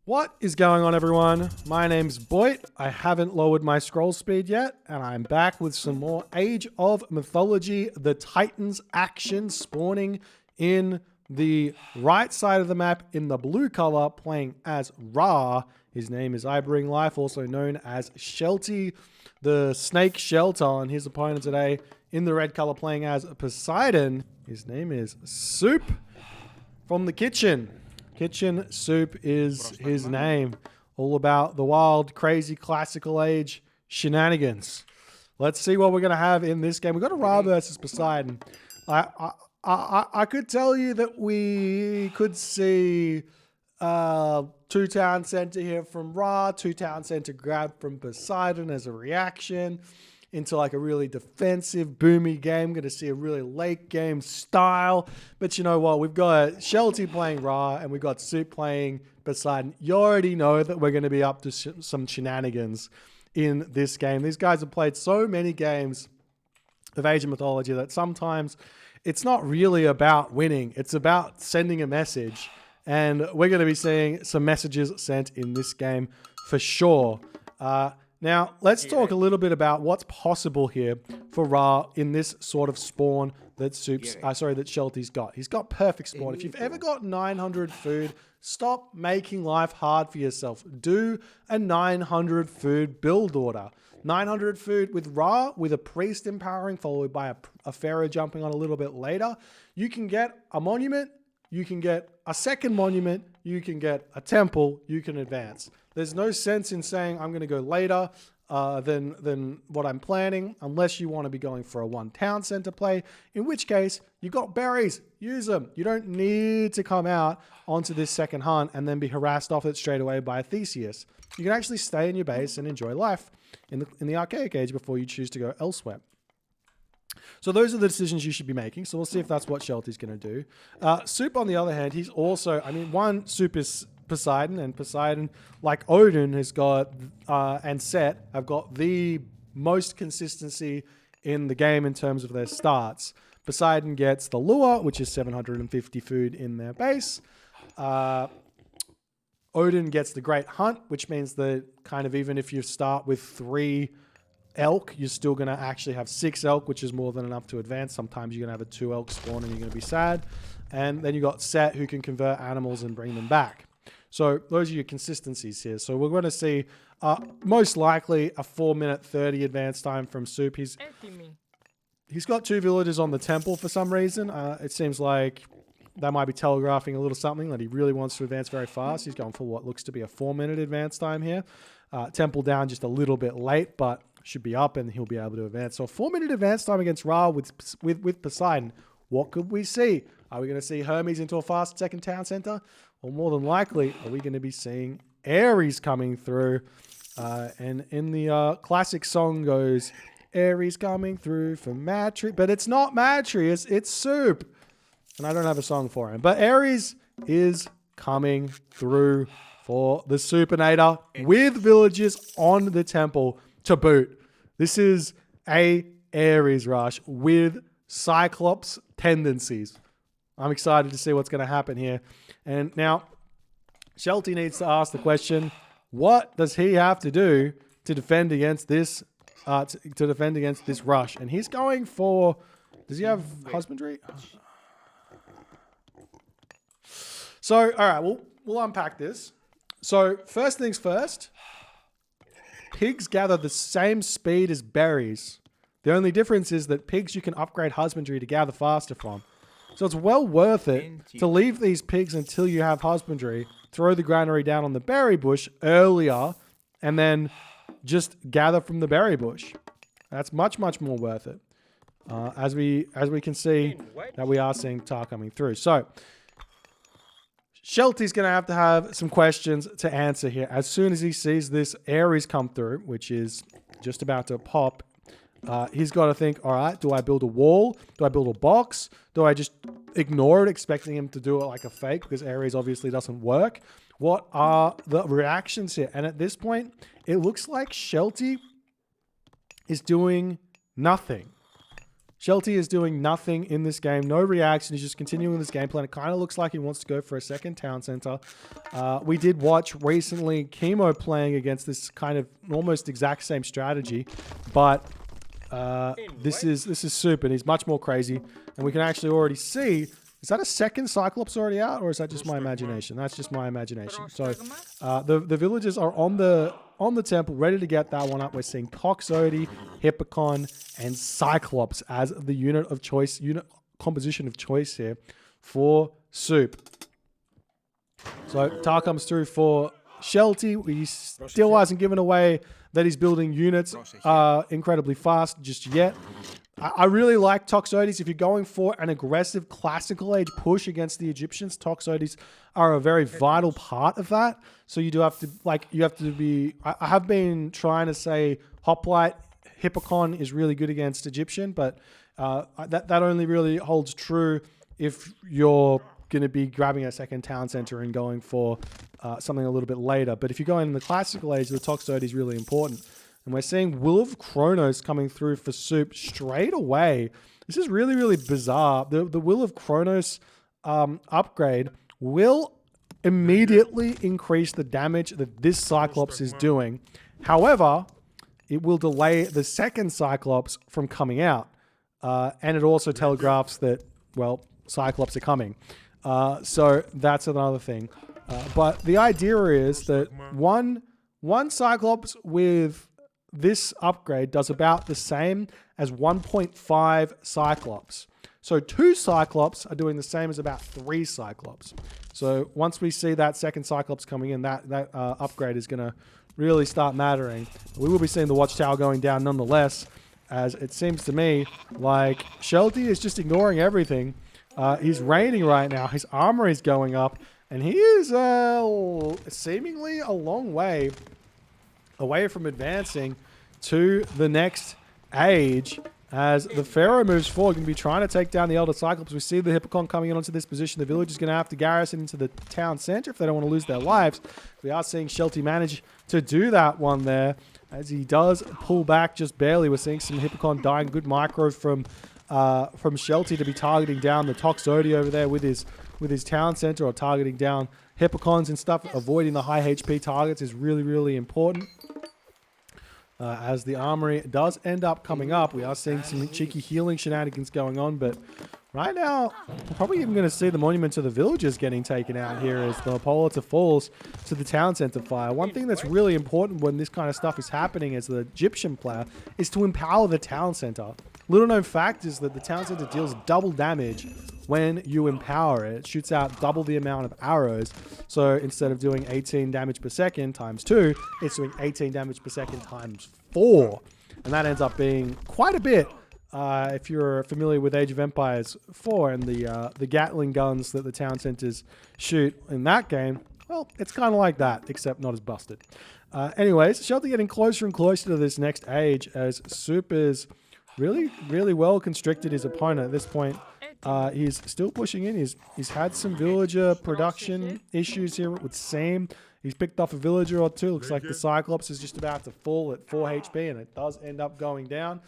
What is going on, everyone? My name's Boit. I haven't lowered my scroll speed yet, and I'm back with some more Age of Mythology, the Titans action spawning in the right side of the map in the blue color, playing as Ra. His name is I Bring Life, also known as Shelty, the snake shelter, and his opponent today in the red color playing as Poseidon. His name is Suppe from the kitchen. Kitchen Soup is his name. All about the wild, crazy, classical age shenanigans. Let's see what we're going to have in this game. We've got a Ra versus Poseidon. I could tell you that we could see 2 town center here from Ra, 2 town center grab from Poseidon as a reaction into like a really defensive, boomy game. Going to see a really late game style. But you know what? We've got Shelty playing Ra and we've got Suppe playing Poseidon. You already know that we're going to be up to some shenanigans in this game. These guys have played so many games of Age of Mythology that sometimes it's not really about winning. It's about sending a message. And we're going to be seeing some messages sent in this game for sure. Now, let's talk a little bit about what's possible here for Ra in this sort of spawn that that Shelty's got. He's got perfect spawn. If you've ever got 900 food, stop making life hard for yourself. Do a 900 food build order. 900 food with Ra, with a priest empowering, followed by a pharaoh jumping on a little bit later. You can get a monument, you can get a second monument, you can get a temple, you can advance. There's no sense in saying I'm going to go later than what I'm planning, unless you want to be going for a 1 town center play, in which case you've got berries, use them. You don't need to come out onto this second hunt and then be harassed off it straight away by Theseus. You can actually stay in your base and enjoy life in the archaic age before you choose to go elsewhere. So those are the decisions you should be making. So we'll see if that's what Shelty's going to do. Suppe, on the other hand, he's also, Suppe is Poseidon, and Poseidon, like Odin, has got, and Set, have got the most consistency in the game in terms of their starts. Poseidon gets the lure, which is 750 food in their base. Odin gets the Great Hunt, which means that kind of even if you start with 3 elk, you're still going to actually have 6 elk, which is more than enough to advance. Sometimes you're going to have a 2 elk spawn and you're going to be sad. And then you got Set, who can convert animals and bring them back. So those are your consistencies here. So we're going to see most likely a 4-minute 30 advance time from Suppe. He's got 2 villagers on the temple for some reason. It seems like they might be telegraphing a little something that he really wants to advance very fast. He's going for what looks to be a 4-minute advance time here. Temple down just a little bit late, but should be up and he'll be able to advance. So a 4-minute advance time against Ra with Poseidon. What could we see? Are we going to see Hermes into a fast second town center? Or more than likely, are we going to be seeing Ares coming through? And in the classic song goes, Ares coming through for Matri. But it's not Matri, it's Suppe. And I don't have a song for him. But Ares is coming through for the Supinator with villages on the temple to boot. This is a Ares rush with Cyclops tendencies. I'm excited to see what's going to happen here. And now, Shelty needs to ask the question, what does he have to do to defend against this rush? And he's going for, does he have husbandry? So, all right, we'll unpack this. So, first things first, pigs gather the same speed as berries. The only difference is that pigs you can upgrade husbandry to gather faster from. So it's well worth it to leave these pigs until you have husbandry, throw the granary down on the berry bush earlier, and then just gather from the berry bush. That's much, much more worth it. As we can see that we are seeing tar coming through. So Shelty's going to have some questions to answer here. As soon as he sees this Ares come through, which is just about to pop, he's got to think, all right, do I build a wall? Do I build a box? Do I just ignore it, expecting him to do it like a fake? Because Ares obviously doesn't work. What are the reactions here? And at this point, it looks like Shelty is doing nothing. Shelty is doing nothing in this game. No reaction. He's just continuing this game plan. It kind of looks like he wants to go for a second town center. We did watch recently Chemo playing against this kind of almost exact same strategy, but this is Suppe, and he's much more crazy. And we can actually already see, is that a second Cyclops already out, or is that just my imagination? That's just my imagination. So the villagers are on the temple, ready to get that one up. We're seeing Poseidon, Hippocon, and Cyclops as the unit composition of choice here for Suppe. So Tar comes through for Shelty. He still hasn't given away that he's building units incredibly fast just yet. I really like Toxotes. If you're going for an aggressive classical age push against the Egyptians, Toxotes are a very vital part of that. So you do have to, I have been trying to say Hoplite, Hippocon is really good against Egyptian, but that only really holds true if you're going to be grabbing a second town center and going for something a little bit later. But if you're going in the classical age, the Toxotes is really important. And we're seeing Will of Kronos coming through for Suppe straight away. This is really, really bizarre. The Will of Kronos upgrade will immediately increase the damage that this Cyclops is doing. However, it will delay the second Cyclops from coming out. And it also telegraphs that, well, Cyclops are coming. So that's another thing. But the idea is that one Cyclops with this upgrade does about the same as 1.5 Cyclops. So 2 Cyclops are doing the same as about 3 Cyclops. So once we see that second Cyclops coming in, that upgrade is going to really start mattering. We will be seeing the Watchtower going down nonetheless, as it seems to me like Shelty is just ignoring everything. He's reigning right now. His armor is going up, and he is seemingly a long way away from advancing to the next age. As the Pharaoh moves forward, going to be trying to take down the Elder Cyclops. We see the Hippocon coming in onto this position. The village is going to have to garrison into the town center if they don't want to lose their lives. We are seeing Shelty manage to do that one there, as he does pull back just barely. We're seeing some Hippocon dying. Good micro from Shelty to be targeting down the Toxotes over there with his town center, or targeting down Hippocons and stuff. Avoiding the high HP targets is really, really important. As the armory does end up coming up, we are seeing some cheeky healing shenanigans going on, but right now, we're probably even going to see the monument to the villagers getting taken out here as the Politer falls to the town center fire. One thing that's really important when this kind of stuff is happening as the Egyptian player is to empower the town center. Little known fact is that the town center deals double damage when you empower it. It shoots out double the amount of arrows. So instead of doing 18 damage per second times 2, it's doing 18 damage per second times 4. And that ends up being quite a bit if you're familiar with Age of Empires 4 and the Gatling guns that the town centers shoot in that game. Well, it's kind of like that, except not as busted. Anyways, Shelty getting closer and closer to this next age as Suppe is really, really well constricted his opponent at this point. He's still pushing in. He's had some villager production issues here, it would seem. He's picked off a villager or two. Looks like the Cyclops is just about to fall at 4 HP, and it does end up going down.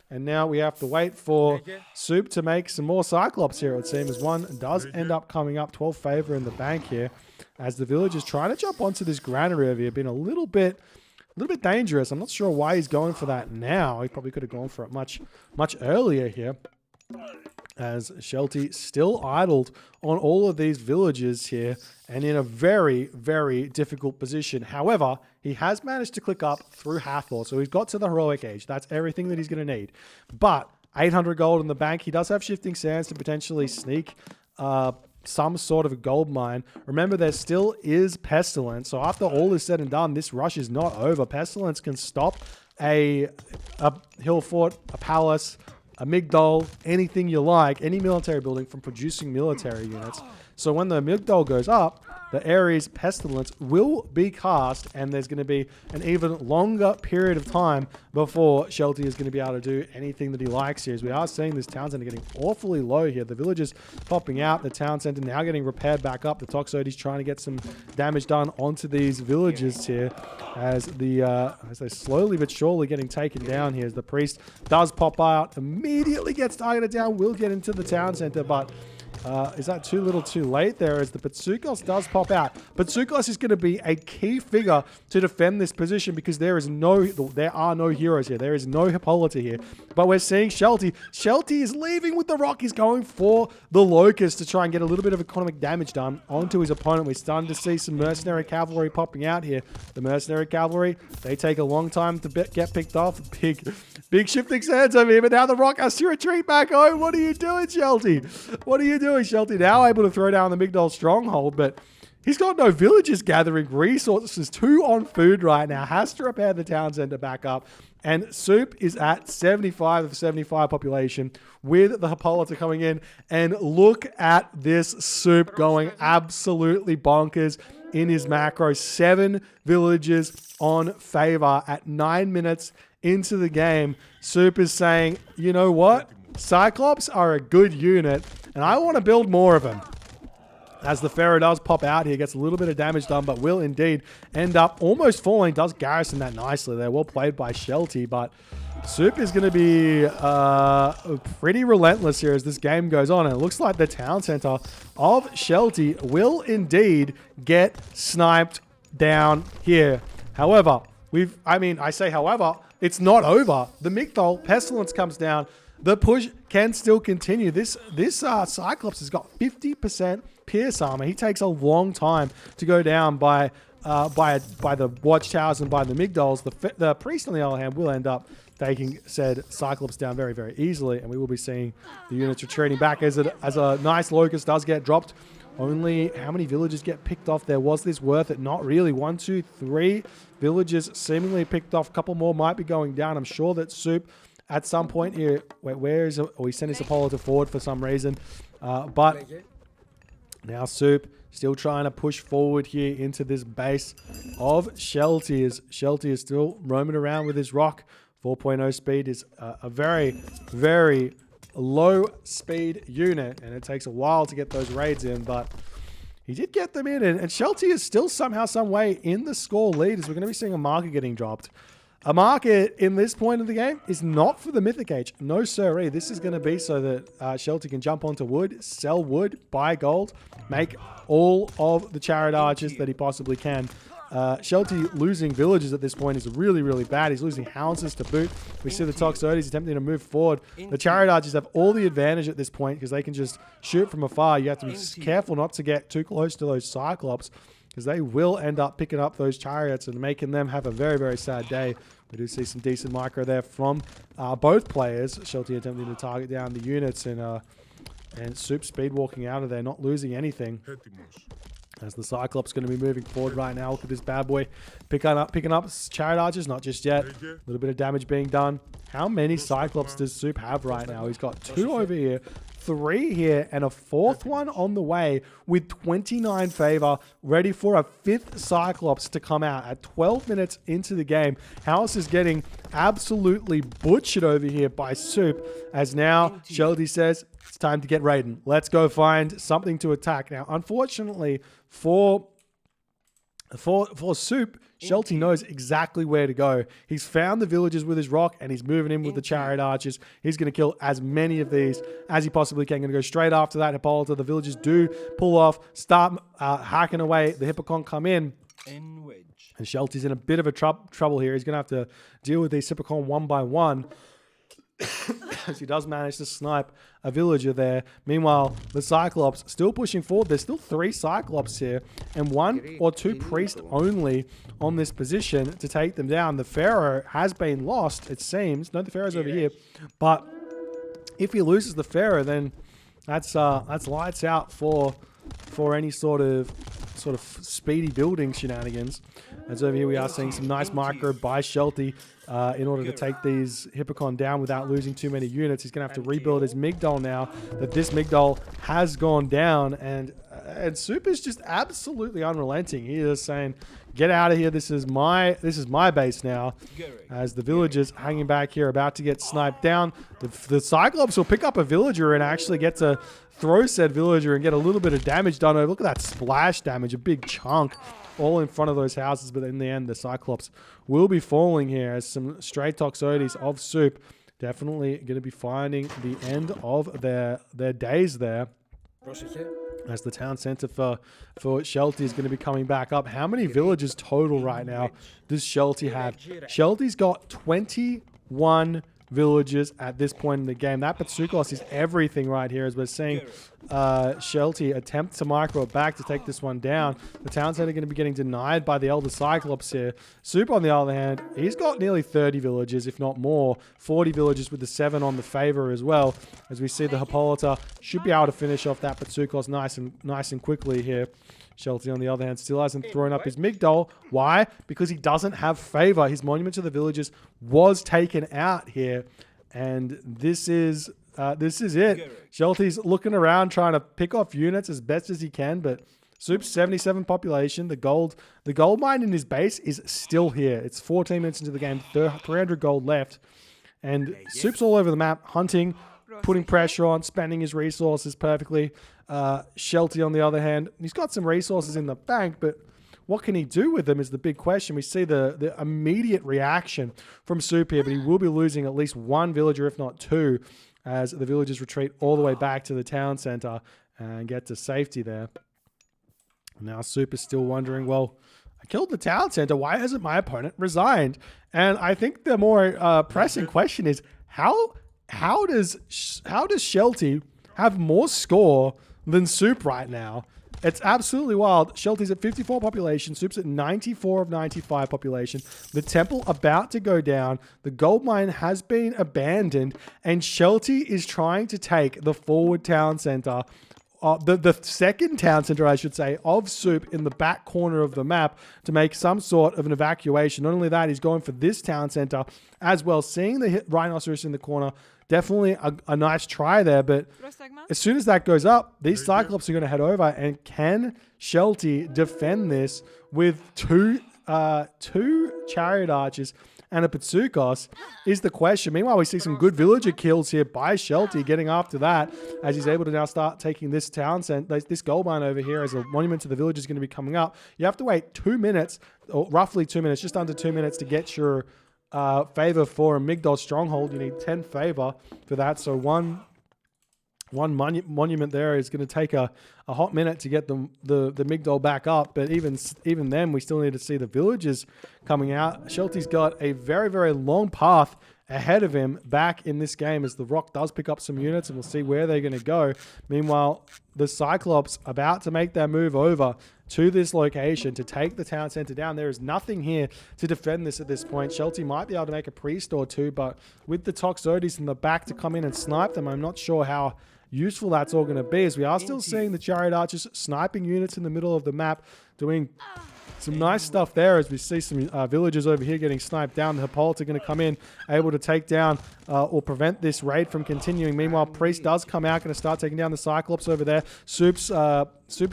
And now we have to wait for Suppe to make some more Cyclops here, it would seem, as one does end up coming up. 12 favor in the bank here, as the villagers trying to jump onto this granary over here. Been a little bit dangerous. I'm not sure why he's going for that now. He probably could have gone for it much earlier here, as Shelty still idled on all of these villages here and in a very, very difficult position. However, he has managed to click up through Hathor, so he's got to the heroic age. That's everything that he's going to need. But 800 gold in the bank. He does have shifting sands to potentially sneak some sort of a gold mine. Remember, there still is Pestilence, so after all is said and done, this rush is not over. Pestilence can stop a hill fort, a palace, a Migdol, anything you like, any military building from producing military units. So when the Migdol goes up, the Ares Pestilence will be cast, and there's going to be an even longer period of time before Shelty is going to be able to do anything that he likes here. As we are seeing this town center getting awfully low here. The villagers popping out, the town center now getting repaired back up. The Toxotes trying to get some damage done onto these villagers here as they're slowly but surely getting taken down here. As the priest does pop out, immediately gets targeted down, will get into the town center, but is that too little too late there as the Patsukos does pop out. Patsukos is going to be a key figure to defend this position because there are no heroes here. There is no Hippolyta here. But we're seeing Shelty. Shelty is leaving with the rock. He's going for the Locust to try and get a little bit of economic damage done onto his opponent. We're starting to see some mercenary cavalry popping out here. The mercenary cavalry, they take a long time to get picked off. Big shifting sands over here, but now the rock has to retreat back home. What are you doing, Shelty? What are you doing, Shelty? Now able to throw down the Migdol stronghold, but he's got no villagers gathering resources. 2 on food right now. Has to repair the town center back up. And Soup is at 75 of 75 population with the Hippolyta coming in. And look at this Soup going absolutely bonkers in his macro. 7 villagers on favor at 9 minutes into the game. Soup is saying, you know what? Cyclops are a good unit, and I want to build more of them. As the Pharaoh does pop out here, gets a little bit of damage done, but will indeed end up almost falling. Does garrison that nicely there. Well played by Shelty, but Soup is going to be pretty relentless here as this game goes on. And it looks like the town center of Shelty will indeed get sniped down here. However, it's not over. The Migdol Pestilence comes down. The push can still continue. This Cyclops has got 50% pierce armor. He takes a long time to go down by the watchtowers and by the Migdols. The priest, on the other hand, will end up taking said Cyclops down very, very easily, and we will be seeing the units retreating back as a nice Locust does get dropped. Only how many villages get picked off there? Was this worth it? Not really. 1, 2, 3 villages seemingly picked off. A couple more might be going down. I'm sure that Soup at some point here, he sent his Hippolyta forward for some reason. But now Soup still trying to push forward here into this base of Shelty. Shelty is still roaming around with his rock. 4.0 speed is a very, very low speed unit, and it takes a while to get those raids in, but he did get them in, and Shelty is still somehow, some way in the score lead as we're going to be seeing a market getting dropped. A market in this point of the game is not for the Mythic Age. No siree. This is going to be so that Shelty can jump onto wood, sell wood, buy gold, make all of the chariot archers that he possibly can. Shelty losing villages at this point is really, really bad. He's losing houses to boot. We see the Toxotes attempting to move forward. The chariot archers have all the advantage at this point because they can just shoot from afar. You have to be careful not to get too close to those Cyclops because they will end up picking up those chariots and making them have a very, very sad day. We do see some decent micro there from both players. Shelty attempting to target down the units and Soup speed walking out of there, not losing anything. As the Cyclops going to be moving forward right now. Look at this bad boy picking up chariot archers. Not just yet. A little bit of damage being done. How many Cyclops does Soup have right now? He's got 2 over here, 3 here, and a 4th one on the way with 29 favor, ready for a 5th Cyclops to come out at 12 minutes into the game. House is getting absolutely butchered over here by Soup, as now Shelty says, it's time to get raiding. Let's go find something to attack. Now, unfortunately, for Soup, Shelty knows exactly where to go. He's found the villagers with his rock, and he's moving in with the chariot archers. He's going to kill as many of these as he possibly can. Going to go straight after that Hippolyta. The villagers do pull off, start hacking away. The Hippocon come in. And Shelty's in a bit of a trouble here. He's going to have to deal with these Hippocon one by one. As he does manage to snipe a villager there. Meanwhile, the Cyclops still pushing forward. There's still 3 Cyclops here and 1 or 2 priests only on this position to take them down. The Pharaoh has been lost, it seems. No, the Pharaoh's over here. But if he loses the Pharaoh, then that's lights out for any sort of speedy building shenanigans. As over here we are seeing some nice micro by Shelty in order to take these Hippocon down without losing too many units. He's going to have to rebuild his Migdol now that this Migdol has gone down, and And Soup is just absolutely unrelenting. He is saying, get out of here. This is my base now. As the villagers hanging back here about to get sniped down. The Cyclops will pick up a villager and actually get to throw said villager and get a little bit of damage done. Look at that splash damage, a big chunk all in front of those houses. But in the end, the Cyclops will be falling here as some stray Toxotes of Soup definitely going to be finding the end of their days there. As the town center for Shelty is going to be coming back up. How many villages total right now does Shelty have? Shelty's got 21 villages at this point in the game. That Patsukos is everything right here as we're seeing Shelty attempt to micro it back to take this one down. The town center going to be getting denied by the Elder Cyclops here. Soup, on the other hand, he's got nearly 30 villages, if not more. 40 villages with the 7 on the favor as well. As we see the Hippolyta should be able to finish off that Patsukos nice and quickly here. Shelty, on the other hand, still hasn't thrown up his Migdol. Why? Because he doesn't have favor. His monument to the villagers was taken out here. And this is it. Shelty's looking around trying to pick off units as best as he can, but Soup's 77 population. The gold mine in his base is still here. It's 14 minutes into the game, 300 gold left. And Soup's all over the map, hunting, putting pressure on, spending his resources perfectly. Shelty, on the other hand, he's got some resources in the bank, but what can he do with them is the big question. We see the immediate reaction from Soup here, but he will be losing at least one villager, if not two, as the villagers retreat all the way back to the town center and get to safety there. Now Soup is still wondering, well, I killed the town center. Why hasn't my opponent resigned? And I think the more pressing question is, how does Shelty have more score than Soup right now? It's absolutely wild. Shelty's at 54 population. Soup's at 94 of 95 population. The temple about to go down. The gold mine has been abandoned. And Shelty is trying to take the forward town center, the second town center, I should say, of Soup in the back corner of the map to make some sort of an evacuation. Not only that, he's going for this town center as well. Seeing the rhinoceros in the corner, definitely a nice try there, but as soon as that goes up, these Cyclops are going to head over, and can Shelty defend this with two chariot archers and a Patsukos is the question. Meanwhile, we see some good villager kills here by Shelty getting after that as he's able to now start taking this town center, this gold mine over here as a monument to the village is going to be coming up. You have to wait 2 minutes, or roughly 2 minutes, just under 2 minutes to get your favor for a Migdol stronghold. You need 10 favor for that. So one monument there is going to take a hot minute to get the Migdol back up. But even then, we still need to see the villagers coming out. Shelty's got a very, very long path ahead of him back in this game as the Rock does pick up some units, and we'll see where they're going to go. Meanwhile, the Cyclops about to make their move over to this location to take the town center down. There is nothing here to defend this at this point. Shelty might be able to make a priest or two, but with the Toxotes in the back to come in and snipe them, I'm not sure how useful that's all going to be, as we are still seeing the chariot archers sniping units in the middle of the map, doing some nice stuff there as we see some villagers over here getting sniped down. The Hippolyta are going to come in, able to take down or prevent this raid from continuing. Meanwhile, Priest does come out, going to start taking down the Cyclops over there. Soup's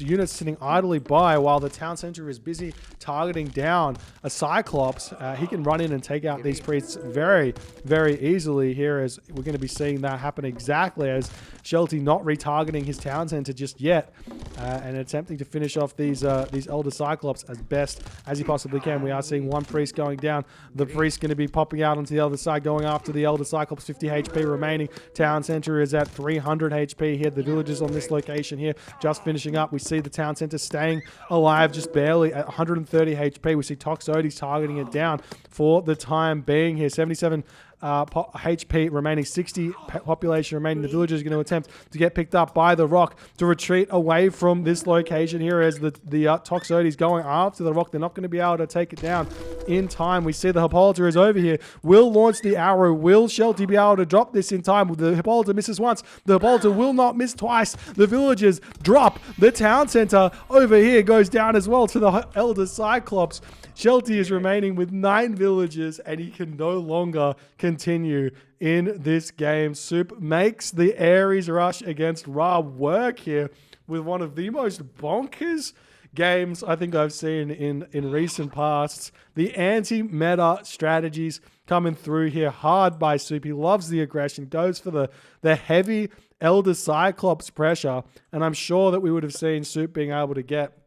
units sitting idly by while the town center is busy targeting down a Cyclops. He can run in and take out these priests very, very easily here, as we're going to be seeing that happen exactly as Shelty not retargeting his town center just yet and attempting to finish off these Elder Cyclops as best as he possibly can. We are seeing one priest going down. The priest going to be popping out onto the other side, going after the Elder Cyclops. 50 HP remaining. Town center is at 300 HP here. The villagers on this location here just finishing up. We see the town center staying alive just barely at 130 HP. We see Toxotes targeting it down for the time being here. 77 HP remaining, 60 population remaining. The villagers are going to attempt to get picked up by the Rock to retreat away from this location here as the Toxotes going after the Rock. They're not going to be able to take it down in time. We see the Hippolyta is over here, will launch the arrow. Will Shelty be able to drop this in time? The Hippolyta misses once. The Hippolyta will not miss twice. The villagers drop. The town center over here goes down as well to the Elder Cyclops. Shelty is remaining with 9 villagers, and he can no longer continue in this game. Soup makes the Ares rush against Ra work here, with one of the most bonkers games I think I've seen in recent pasts. The anti-meta strategies coming through here hard by Suppe. He loves the aggression, goes for the heavy Elder Cyclops pressure, and I'm sure that we would have seen Suppe being able to get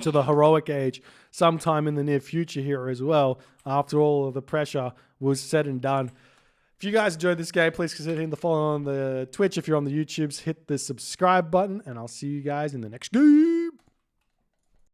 to the heroic age sometime in the near future here as well, after all of the pressure was said and done. If you guys enjoyed this game, please consider hitting the follow on the Twitch. If you're on the YouTubes, hit the subscribe button, and I'll see you guys in the next game.